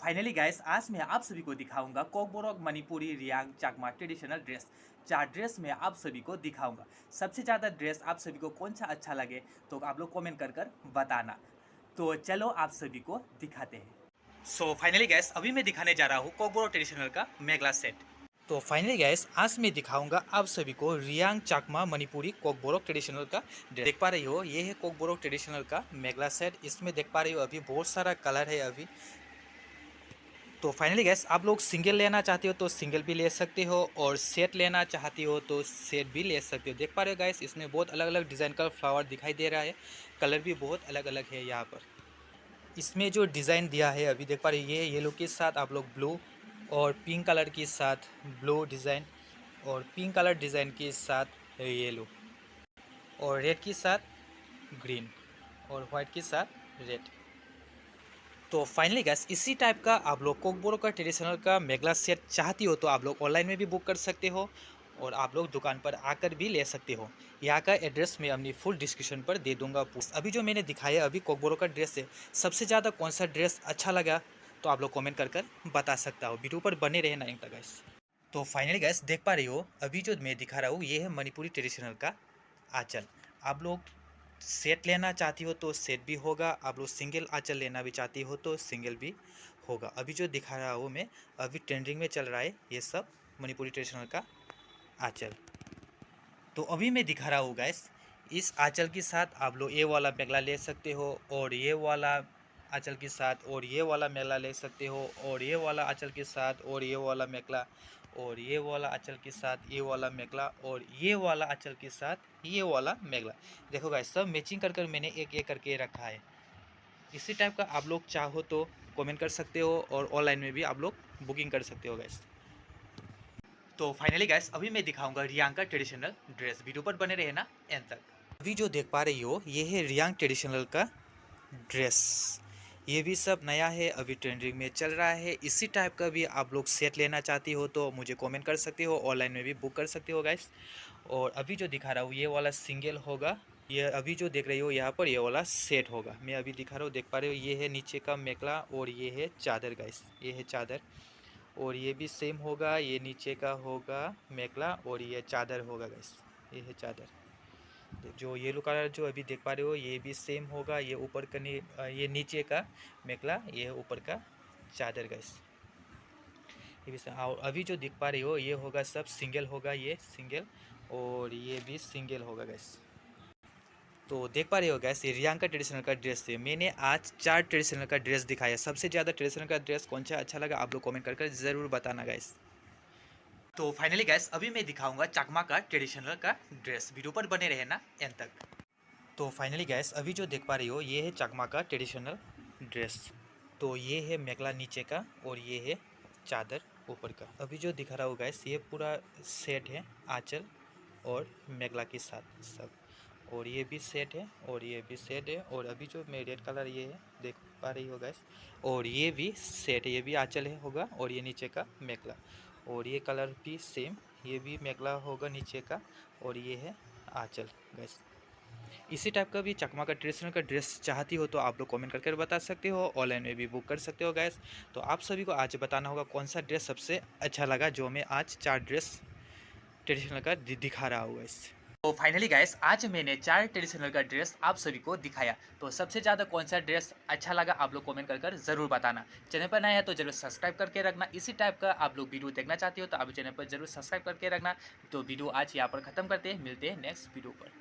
Finally guys, आज मैं आप सभी को दिखाऊंगा कोकबोरोक मणिपुरी रियांग चाकमा ट्रेडिशनल ड्रेस। 4 ड्रेस मैं आप सभी को दिखाऊंगा। सबसे ज़्यादा ड्रेस आप सभी को कौन सा अच्छा लगे तो आप लोग कमेंट कर कर बताना। तो चलो आप सभी को दिखाते हैं। सो फाइनली गाइस, अभी मैं दिखाने जा रहा हूँ कोकबोरोक ट्रेडिशनल का मेघला सेट। तो फाइनली गाइस, आज मैं दिखाऊंगा आप सभी को रियांग चाकमा मणिपुरी कोकबोरोक ट्रेडिशनल का ड्रेस। देख पा रही हो, ये है कोकबोरोक ट्रेडिशनल का मेघला सेट। इसमें देख पा रही हो अभी बहुत सारा कलर है अभी। तो फाइनली गैस, आप लोग सिंगल लेना चाहते हो तो सिंगल भी ले सकते हो और सेट लेना चाहती हो तो सेट भी ले सकते हो। देख पा रहे हो गैस, इसमें बहुत अलग अलग डिज़ाइन का फ्लावर दिखाई दे रहा है। कलर भी बहुत अलग अलग है यहाँ पर। इसमें जो डिज़ाइन दिया है अभी देख पा रहे हो, ये येलो के साथ आप लोग ब्लू और पिंक कलर के साथ ब्लू डिज़ाइन और पिंक कलर डिज़ाइन के साथ येलो और रेड के साथ ग्रीन और वाइट के साथ रेड। तो फाइनली गैस, इसी टाइप का आप लोग कोकबोरोक का ट्रेडिशनल का मेघला सेट चाहती हो तो आप लोग ऑनलाइन में भी बुक कर सकते हो और आप लोग दुकान पर आकर भी ले सकते हो। यहाँ का एड्रेस मैं अपनी फुल डिस्क्रिप्शन पर दे दूंगा। अभी जो मैंने दिखाया अभी कोकबोरोक का ड्रेस है, सबसे ज़्यादा कौन सा ड्रेस अच्छा लगा तो आप लोग कमेंट कर कर बता सकता हो। वीडियो पर बने रहे ना एक तक गैस। तो फाइनली गैस, देख पा रही हो अभी जो मैं दिखा रहा हूँ ये है मणिपुरी ट्रेडिशनल का आंचल। आप लोग सेट लेना चाहती हो तो सेट भी होगा, आप लोग सिंगल आंचल लेना भी चाहती हो तो सिंगल भी होगा। अभी जो दिखा रहा हूँ मैं, अभी ट्रेंडिंग में चल रहा है ये सब मणिपुरी ट्रेडिशनल का आंचल। तो अभी मैं दिखा रहा हूँ गैस, इस आंचल के साथ आप लोग ये वाला मेघला ले सकते हो और ये वाला आंचल के साथ और ये वाला मेघला ले सकते हो और ये वाला आंचल के साथ और ये वाला मेघला और ये वाला आंचल के साथ ये वाला मेघला और ये वाला आंचल के साथ ये वाला मेघला। देखो गाइस, सब मैचिंग कर कर मैंने एक एक करके रखा है। इसी टाइप का आप लोग चाहो तो कमेंट कर सकते हो और ऑनलाइन में भी आप लोग बुकिंग कर सकते हो गाइस। तो फाइनली गाइस, अभी मैं दिखाऊंगा रियांग का ट्रेडिशनल ड्रेस। वीडियो पर बने रहे ना एंड तक। अभी जो देख पा रही हो ये है रियांग ट्रेडिशनल का ड्रेस। ये भी सब नया है, अभी ट्रेंडिंग में चल रहा है। इसी टाइप का भी आप लोग सेट लेना चाहती हो तो मुझे कमेंट कर सकते हो, ऑनलाइन में भी बुक कर सकते हो गाइस। और अभी जो दिखा रहा हूँ ये वाला सिंगल होगा, ये अभी जो देख रही हो यहाँ पर ये वाला सेट होगा। मैं अभी दिखा रहा हूँ, देख पा रहे हो ये है नीचे का मेखला और ये है चादर गाइस, ये है चादर। और ये भी सेम होगा, ये नीचे का होगा मेखला और ये चादर होगा गाइस, ये है चादर। जो येलो कलर जो अभी देख पा रहे हो ये भी सेम होगा, ये ऊपर का ये नीचे का मेखला, ये ऊपर का चादर गाइस। ये भी और अभी जो देख पा रही हो ये होगा सब सिंगल होगा, ये सिंगल और ये भी सिंगल होगा गैस। तो देख पा रहे हो गैस, ये रियांग का ट्रेडिशनल का ड्रेस है। मैंने आज 4 ट्रेडिशनल का ड्रेस दिखाया। सबसे ज़्यादा ट्रेडिशनल का ड्रेस कौन सा अच्छा लगा आप लोग कमेंट करके ज़रूर बताना गैस। तो फाइनली गैस, अभी मैं दिखाऊंगा चकमा का ट्रेडिशनल का ड्रेस। वीडियो पर बने रहे ना एंड तक। तो फाइनली गैस, अभी जो देख पा रही हो ये है चकमा का ट्रेडिशनल ड्रेस। तो ये है मेखला नीचे का और ये है चादर ऊपर का। अभी जो दिखा रहा हूँ गैस, ये पूरा सेट है आंचल और मेखला के साथ सब। और ये भी सेट है और ये भी सेट है और अभी जो मैं रेड कलर ये है देख पा रही हो गैस। और ये भी सेट है, ये भी आंचल है होगा और ये नीचे का मेखला। और ये कलर भी सेम, ये भी मेखला होगा नीचे का और ये है आंचल गैस। इसी टाइप का भी चकमा का ट्रेडिशनल का ड्रेस चाहती हो तो आप लोग कमेंट करके बता सकते हो, ऑनलाइन में भी बुक कर सकते हो गैस। तो आप सभी को आज बताना होगा कौन सा ड्रेस सबसे अच्छा लगा, जो मैं आज 4 ड्रेस ट्रेडिशनल का दिखा रहा हूँ गैस। तो फाइनली गाइस, आज मैंने 4 ट्रेडिशनल का ड्रेस आप सभी को दिखाया। तो सबसे ज़्यादा कौन सा ड्रेस अच्छा लगा आप लोग कमेंट कर ज़रूर बताना। चैनल पर नया है तो जरूर सब्सक्राइब करके रखना। इसी टाइप का आप लोग वीडियो देखना चाहते हो तो आप चैनल पर जरूर सब्सक्राइब करके रखना। तो वीडियो आज यहाँ पर ख़त्म करते हैं, मिलते हैं नेक्स्ट वीडियो पर।